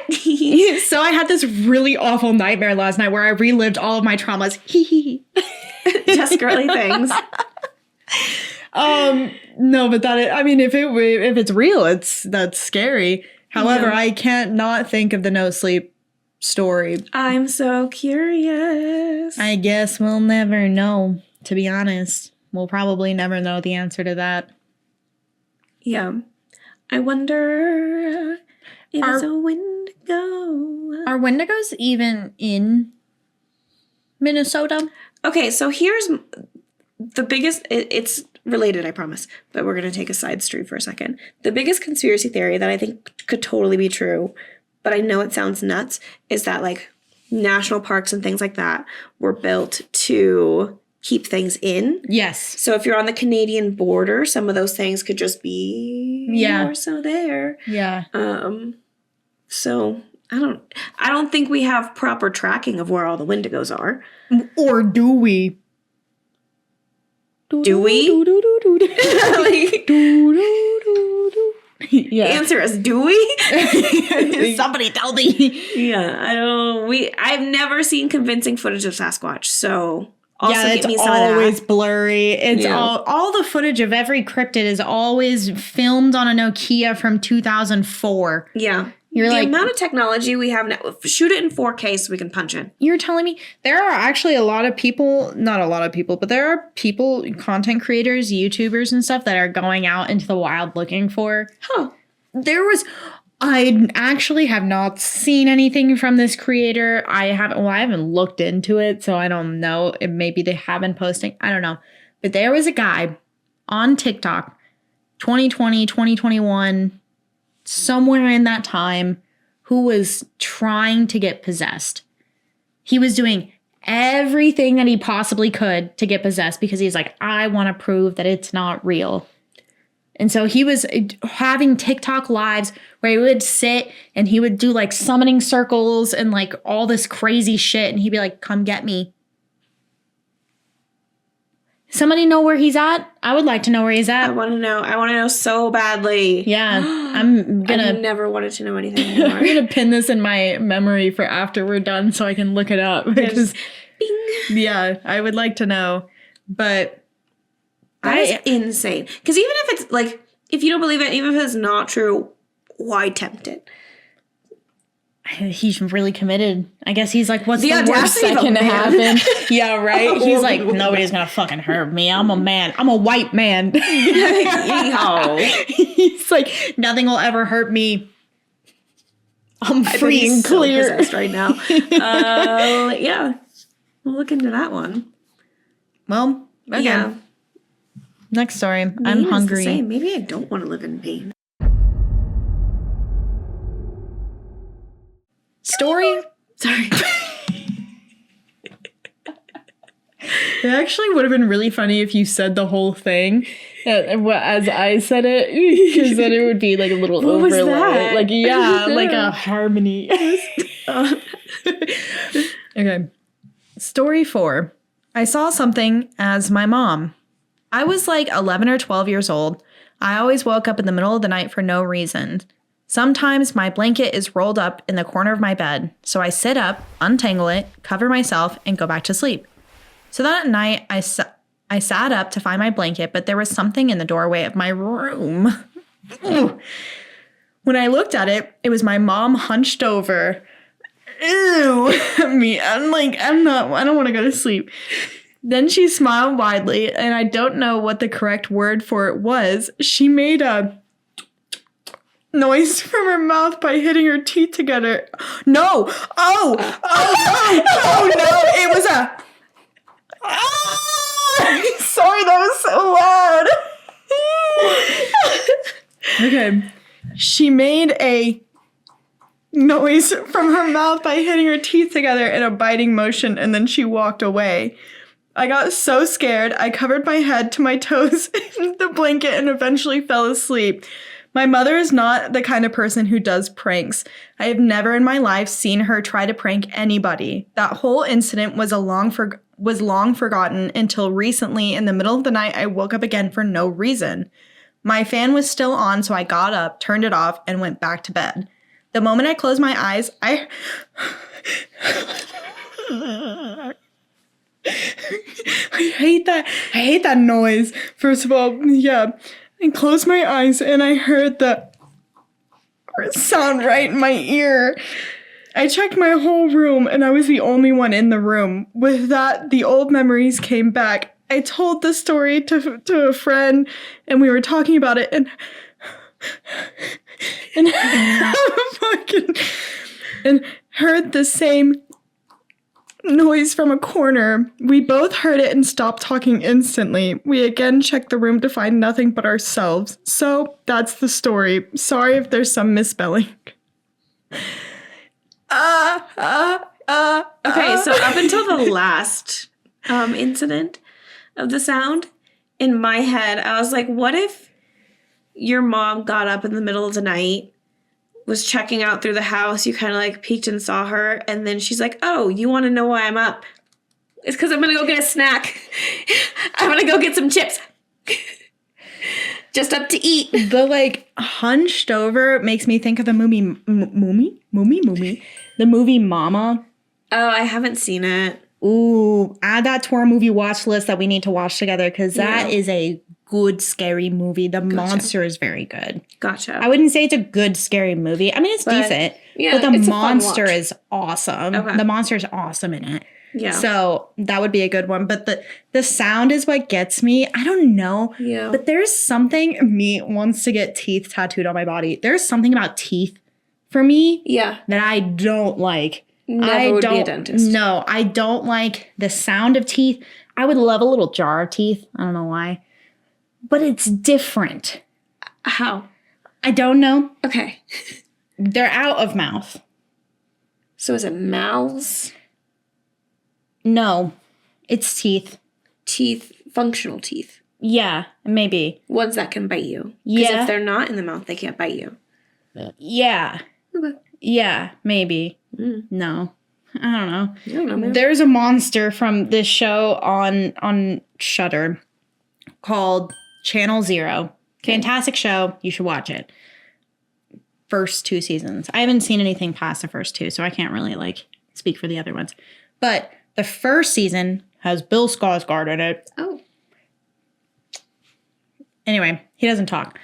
S2: So I had this really awful nightmare last night where I relived all of my traumas. Hee hee.
S1: Just girly things.
S2: No, but if it's real, that's scary. However, I can't not think of the No Sleep story.
S1: I'm so curious.
S2: I guess we'll never know, to be honest. We'll probably never know the answer to that.
S1: Yeah. I wonder if it's a Wendigo.
S2: Are Wendigos even in Minnesota?
S1: Okay, so here's the biggest... It's related, I promise, but we're going to take a side street for a second. The biggest conspiracy theory that I think could totally be true, but I know it sounds nuts, is that like national parks and things like that were built to keep things in.
S2: Yes.
S1: So if you're on the Canadian border, some of those things could just be more so there.
S2: Yeah.
S1: So I don't think we have proper tracking of where all the Wendigos are.
S2: Or do we?
S1: Do we?
S2: Yeah.
S1: Answer us, do we?
S2: Somebody tell me.
S1: Yeah, I don't. I've never seen convincing footage of Sasquatch, so also
S2: yeah, it's always blurry. It's all the footage of every cryptid is always filmed on a Nokia from 2004.
S1: Yeah. The amount of technology we have now, shoot it in 4K so we can punch it.
S2: You're telling me there are actually a lot of people, not a lot of people, but there are people, content creators, YouTubers and stuff that are going out into the wild looking for. I actually have not seen anything from this creator. I haven't looked into it, so I don't know. Maybe they have been posting. I don't know. But there was a guy on TikTok, 2020, 2021, somewhere in that time, who was trying to get possessed. He was doing everything that he possibly could to get possessed because he's like, I want to prove that it's not real. And so he was having TikTok lives where he would sit and he would do like summoning circles and like all this crazy shit. And he'd be like, come get me. Somebody know where he's at? I would like to know where he's at.
S1: I want to know so badly.
S2: Yeah. I
S1: never wanted to know anything anymore.
S2: I'm going to pin this in my memory for after we're done so I can look it up. Because, yeah, I would like to know. But
S1: that is insane. Because even if it's like, if you don't believe it, even if it's not true, why tempt it?
S2: He's really committed. I guess he's like, what's the worst that can happen? Yeah, right? He's like, nobody's going to fucking hurt me. I'm a man. I'm a white man. He's like, nothing will ever hurt me. I'm free and clear.
S1: So possessed right now. Yeah. We'll look into that one.
S2: Well, okay. Yeah. Next story. I'm hungry.
S1: Maybe I don't want to live in pain.
S2: Story? Sorry. It actually would have been really funny if you said the whole thing as I said it, because then it would be like a little
S1: what
S2: overlay.
S1: Was that?
S2: Like, yeah, like a harmony. Okay. Story 4. I saw something as my mom. I was like 11 or 12 years old. I always woke up in the middle of the night for no reason. Sometimes my blanket is rolled up in the corner of my bed, so I sit up, untangle it, cover myself, and go back to sleep. So that night, I sat up to find my blanket, but there was something in the doorway of my room. When I looked at it, it was my mom hunched over. Ew, me. I don't want to go to sleep. Then she smiled widely, and I don't know what the correct word for it was. She made a noise from her mouth by hitting her teeth together. No! Oh no! It was a... Sorry, that was so loud. Okay. She made a noise from her mouth by hitting her teeth together in a biting motion, and then she walked away. I got so scared, I covered my head to my toes in the blanket and eventually fell asleep. My mother is not the kind of person who does pranks. I have never in my life seen her try to prank anybody. That whole incident was long forgotten until recently in the middle of the night I woke up again for no reason. My fan was still on, so I got up, turned it off, and went back to bed. The moment I closed my eyes, I hate that noise. First of all, yeah. I closed my eyes and I heard the sound right in my ear. I checked my whole room and I was the only one in the room. With that, the old memories came back. I told the story to a friend and we were talking about it and heard the same noise from a corner. We both heard it and stopped talking instantly. We again checked the room to find nothing but ourselves. So that's the story. Sorry if there's some misspelling.
S1: Okay, so up until the last incident of the sound, in my head, I was like, what if your mom got up in the middle of the night, was checking out through the house, you kind of like peeked and saw her, and then she's like, oh, you want to know why I'm up? It's because I'm going to go get a snack. I'm going to go get some chips. Just up to eat.
S2: The like hunched over makes me think of the movie The movie Mama.
S1: Oh, I haven't seen it.
S2: Ooh, add that to our movie watch list that we need to watch together because that is a good scary movie. The monster is very good.
S1: Gotcha.
S2: I wouldn't say it's a good scary movie. I mean, it's decent, but the monster is awesome. Okay. The monster is awesome in it. Yeah. So that would be a good one. But the sound is what gets me. I don't know. Yeah. But there's something, me wants to get teeth tattooed on my body. There's something about teeth for me that I don't like.
S1: Never would be a dentist.
S2: No, I don't like the sound of teeth. I would love a little jar of teeth. I don't know why. But it's different.
S1: How?
S2: I don't know.
S1: Okay.
S2: They're out of mouth.
S1: So is it mouths?
S2: No. It's teeth.
S1: Teeth, functional teeth.
S2: Yeah, maybe.
S1: Ones that can bite you. Because if they're not in the mouth, they can't bite you.
S2: Yeah.
S1: Okay.
S2: Yeah, maybe. No. I don't know.
S1: Man.
S2: There's a monster from this show on Shudder called Channel Zero. Fantastic show. You should watch it. First 2 seasons. I haven't seen anything past the first 2, so I can't really speak for the other ones. But the first season has Bill Skarsgård in it.
S1: Oh.
S2: Anyway, he doesn't talk.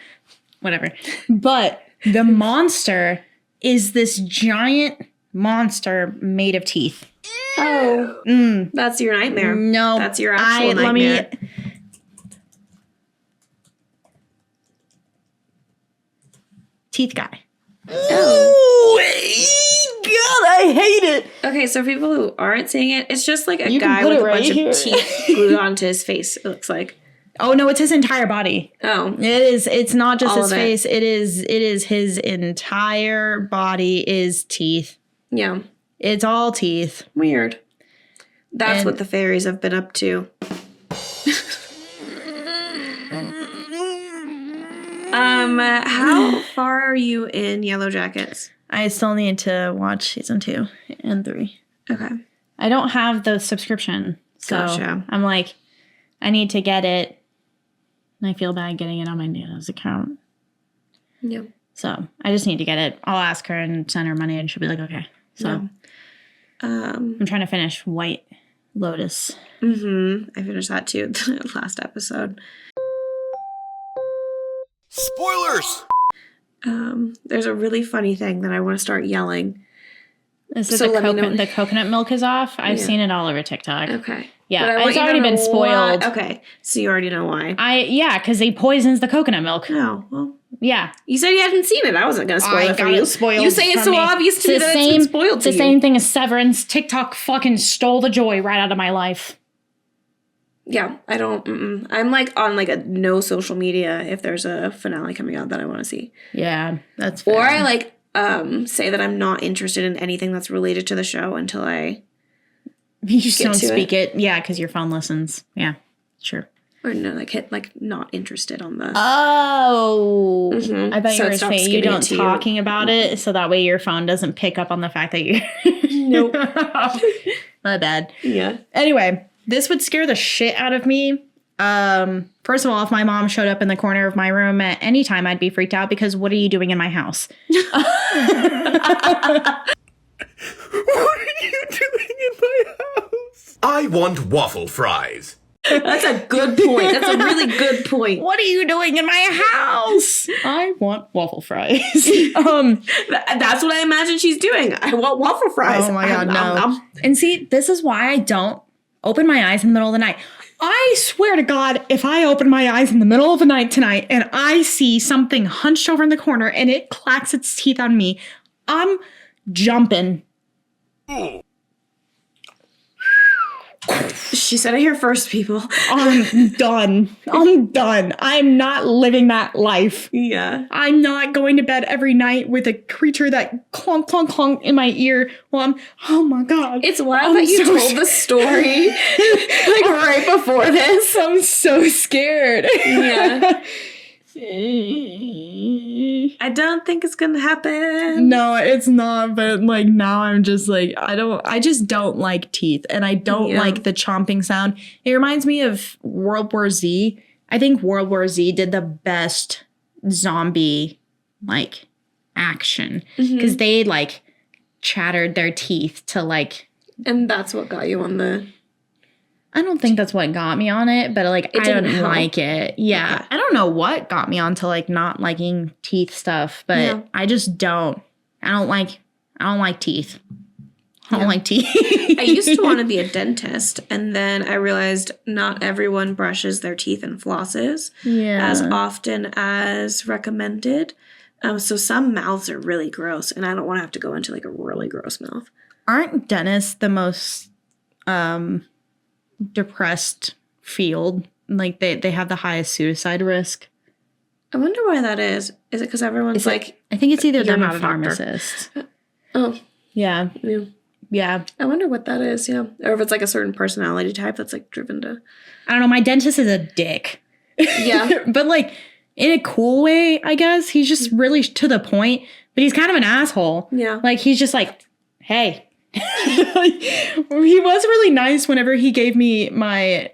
S2: Whatever. But the monster is this giant monster made of teeth.
S1: Oh. That's your nightmare.
S2: No.
S1: That's your actual nightmare.
S2: Teeth guy.
S1: Oh.
S2: God, I hate it.
S1: Okay, so for people who aren't seeing it, it's just like a guy with a bunch of teeth glued onto his face, it looks like.
S2: Oh no, it's his entire body.
S1: Oh.
S2: It's not just his face. It is his entire body is teeth.
S1: Yeah.
S2: It's all teeth.
S1: Weird. That's what the fairies have been up to. How far are you in Yellow Jackets?
S2: I still need to watch season 2 and 3.
S1: Okay.
S2: I don't have the subscription. So
S1: gotcha.
S2: I'm like, I need to get it. And I feel bad getting it on my Nana's account.
S1: Yep.
S2: So I just need to get it. I'll ask her and send her money and she'll be like, okay. So I'm trying to finish White Lotus.
S1: I finished that too, the last episode.
S3: Spoilers!
S1: There's a really funny thing that I want to start yelling.
S2: Is it the coconut milk is off? I've seen it all over TikTok.
S1: Okay.
S2: Yeah, it's already been spoiled.
S1: Okay, so you already know why.
S2: Because he poisons the coconut milk.
S1: Oh, well.
S2: Yeah.
S1: You said you hadn't seen it. I wasn't going to spoil it for you.
S2: Spoiled
S1: you say it's so obvious to me that it's been spoiled to you.
S2: It's the same thing as Severance. TikTok fucking stole the joy right out of my life.
S1: Yeah, I don't. I'm on a no social media if there's a finale coming out that I want to see.
S2: Yeah, that's fair.
S1: Or I say that I'm not interested in anything that's related to the show until I.
S2: You just don't speak it. Yeah, because your phone listens. Yeah, sure.
S1: Or no, hit not interested on the.
S2: Oh, I thought you were saying you don't talking about it, so that way your phone doesn't pick up on the fact that you.
S1: Nope.
S2: My bad.
S1: Yeah.
S2: Anyway. This would scare the shit out of me. First of all, if my mom showed up in the corner of my room at any time, I'd be freaked out because what are you doing in my house?
S3: What are you doing in my house? I want waffle fries.
S1: That's a good point. That's a really good point.
S2: What are you doing in my house? I want waffle fries.
S1: That's what I imagine she's doing. I want waffle fries.
S2: Oh my God, no. And see, this is why I don't open my eyes in the middle of the night. I swear to God, if I open my eyes in the middle of the night tonight and I see something hunched over in the corner and it clacks its teeth on me, I'm jumping.
S3: Ooh.
S1: She said it here first, people.
S2: I'm done. I'm not living that life.
S1: Yeah.
S2: I'm not going to bed every night with a creature that clunk, clunk, clunk in my ear while oh my God.
S1: It's wild that you told the story right before this.
S2: I'm so scared.
S1: Yeah. I don't think it's gonna happen.
S2: No, it's not, but now I'm just I just don't like teeth and I don't like the chomping sound. It reminds me of World War Z. I think World War Z did the best zombie action because they chattered their teeth to
S1: And that's what got you on the...
S2: I don't think that's what got me on it, but like I didn't like it. Yeah.
S1: Okay.
S2: I don't know what got me onto like not liking teeth stuff, but I just don't. I don't like teeth. I don't like teeth.
S1: I used to want to be a dentist, and then I realized not everyone brushes their teeth and flosses as often as recommended. So some mouths are really gross, and I don't want to have to go into like a really gross mouth.
S2: Aren't dentists the most depressed field? Like they have the highest suicide risk.
S1: I wonder why that is. Is it because everyone's
S2: I think it's either them or pharmacists.
S1: Oh.
S2: Yeah. Yeah.
S1: I wonder what that is, yeah. Or if it's like a certain personality type that's like driven to...
S2: I don't know. My dentist is a dick.
S1: Yeah.
S2: But like in a cool way, I guess. He's just really to the point. But he's kind of an asshole.
S1: Yeah.
S2: Like he's just like, hey. He was really nice whenever he gave me my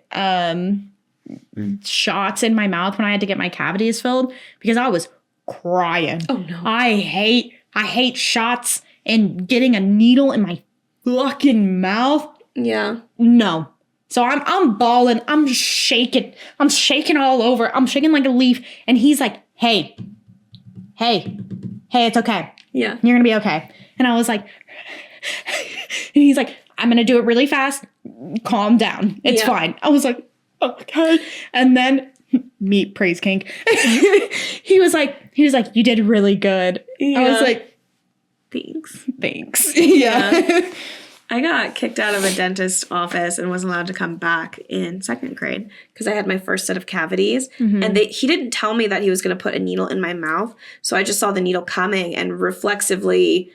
S2: shots in my mouth when I had to get my cavities filled. Because I was crying.
S1: Oh, no.
S2: I hate shots and getting a needle in my fucking mouth.
S1: Yeah.
S2: No. So I'm bawling. I'm shaking. I'm shaking all over. I'm shaking like a leaf. And he's like, hey, it's okay.
S1: Yeah.
S2: You're going to be okay. And I was like, and he's like, I'm going to do it really fast. Calm down. It's fine. I was like, okay. And then meet praise kink. he was like, you did really good. Yeah. I was like, Thanks. Yeah.
S1: I got kicked out of a dentist's office and wasn't allowed to come back in second grade because I had my first set of cavities. Mm-hmm. And he didn't tell me that he was going to put a needle in my mouth. So I just saw the needle coming and reflexively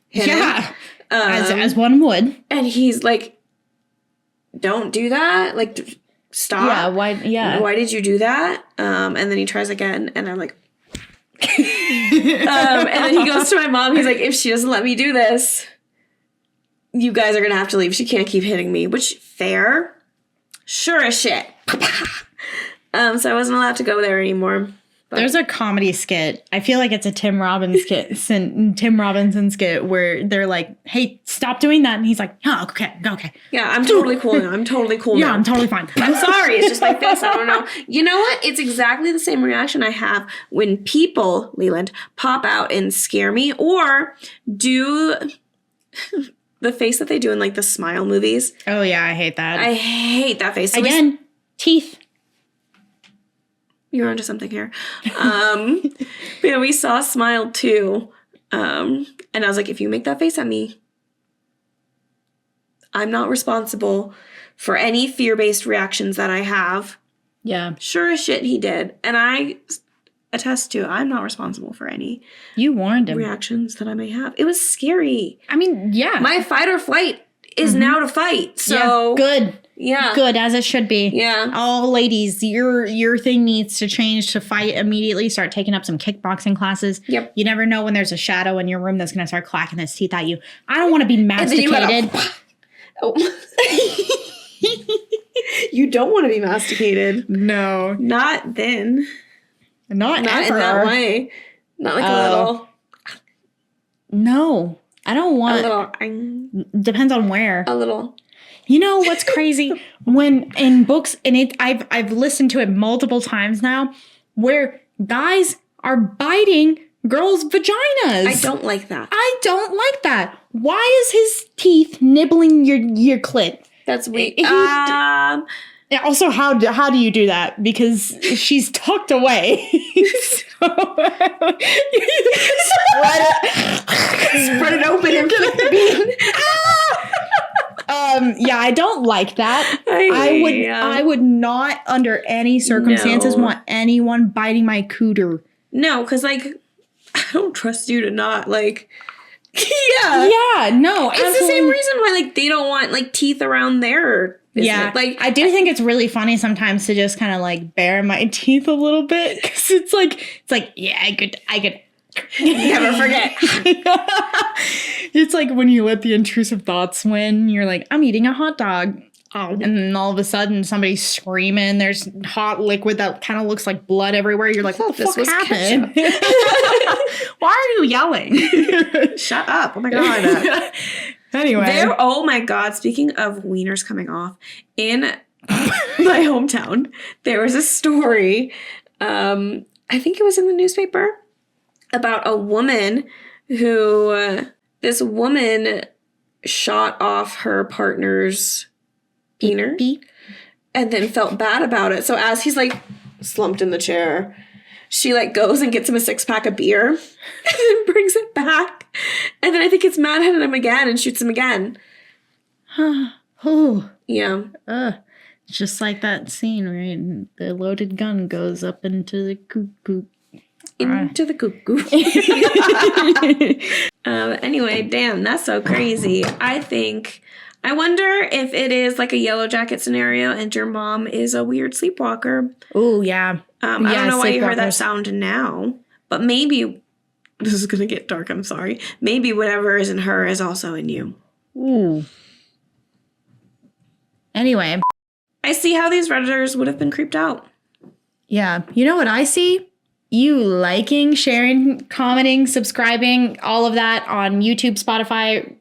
S1: hit it.
S2: As one would.
S1: And he's like, don't do that. Like, stop.
S2: Yeah,
S1: why did you do that? And then he tries again, and I'm like... and then he goes to my mom. He's like, if she doesn't let me do this, you guys are gonna have to leave. She can't keep hitting me. Which, fair, sure as shit. So I wasn't allowed to go there anymore. But.
S2: There's a comedy skit. I feel like it's a Tim Robinson skit where they're like, hey, stop doing that. And he's like, oh, okay.
S1: Yeah, I'm totally cool now.
S2: Yeah, I'm totally fine.
S1: I'm sorry. It's just my face. I don't know. You know what? It's exactly the same reaction I have when people, Leland, pop out and scare me or do the face that they do in like the Smile movies.
S2: Oh, yeah. I hate that.
S1: I hate that face. So
S2: again, teeth.
S1: You're onto something here. We saw Smile 2. And I was like, if you make that face at me, I'm not responsible for any fear-based reactions that I have.
S2: Yeah.
S1: Sure as shit he did. And I attest to, I'm not responsible for any
S2: you warned him
S1: reactions that I may have. It was scary.
S2: I mean, yeah.
S1: My fight or flight is now to fight. So
S2: good.
S1: Yeah.
S2: Good, as it should be.
S1: Yeah.
S2: All ladies, your thing needs to change to fight immediately. Start taking up some kickboxing classes.
S1: Yep.
S2: You never know when there's a shadow in your room that's going to start clacking its teeth at you. I don't want to be masticated.
S1: You don't want to be masticated.
S2: No.
S1: Not then.
S2: Not ever.
S1: In that way. Not like a little.
S2: No. I don't want.
S1: A little.
S2: Depends on where.
S1: A little.
S2: You know what's crazy? When in books, and I've listened to it multiple times now, where guys are biting girls' vaginas.
S1: I don't like that.
S2: I don't like that. Why is his teeth nibbling your clit?
S1: That's weird.
S2: Also, how do you do that? Because she's tucked away.
S1: Spread it open and flick the bean.
S2: Yeah, I don't like that. I would not, under any circumstances, want anyone biting my cooter.
S1: No, because like I don't trust you to not like.
S2: Yeah, no.
S1: It's absolutely. The same reason why like they don't want like teeth around their business. Like
S2: I do think it's really funny sometimes to just kind of like bare my teeth a little bit because it's like yeah, I could
S1: never forget.
S2: It's like when you let the intrusive thoughts win, you're like, I'm eating a hot dog. Oh. And then all of a sudden somebody's screaming. There's hot liquid that kind of looks like blood everywhere. You're like, what the fuck happened? Why are you yelling?
S1: Shut up. Oh my God.
S2: Anyway.
S1: Oh my God. Speaking of wieners coming off, in my hometown, there was a story, I think it was in the newspaper, about a woman who, this woman shot off her partner's wiener and then felt bad about it. So as he's like slumped in the chair, she like goes and gets him a 6-pack of beer and then brings it back. And then I think it's mad at him again and shoots him again.
S2: Oh.
S1: Yeah.
S2: Just like that scene where the loaded gun goes up into the cuckoo.
S1: Into the cuckoo. Anyway, damn, that's so crazy. I wonder if it is like a Yellow Jacket scenario and your mom is a weird sleepwalker.
S2: Oh, yeah.
S1: I don't know why you heard that sound now, but maybe, this is going to get dark, I'm sorry. Maybe whatever is in her is also in you.
S2: Ooh. Anyway.
S1: I see how these Redditors would have been creeped out.
S2: Yeah. You know what I see? You liking, sharing, commenting, subscribing, all of that on YouTube, Spotify,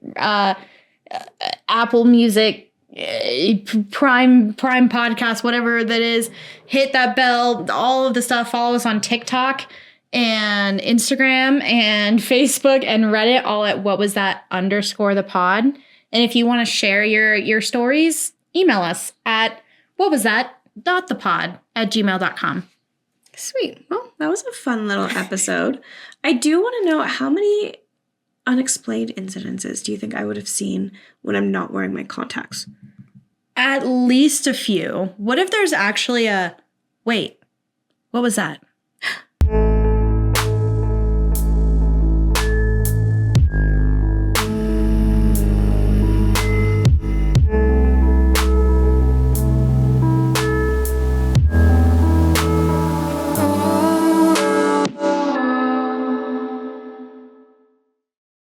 S2: Apple Music, Prime Podcast, whatever that is. Hit that bell, all of the stuff. Follow us on TikTok and Instagram and Facebook and Reddit, all at _the pod. And if you want to share your stories, email us at whatwasthat.thepod@gmail.com.
S1: Sweet. Well, that was a fun little episode. I do want to know, how many unexplained incidences do you think I would have seen when I'm not wearing my contacts?
S2: At least a few. What if there's actually wait, what was that?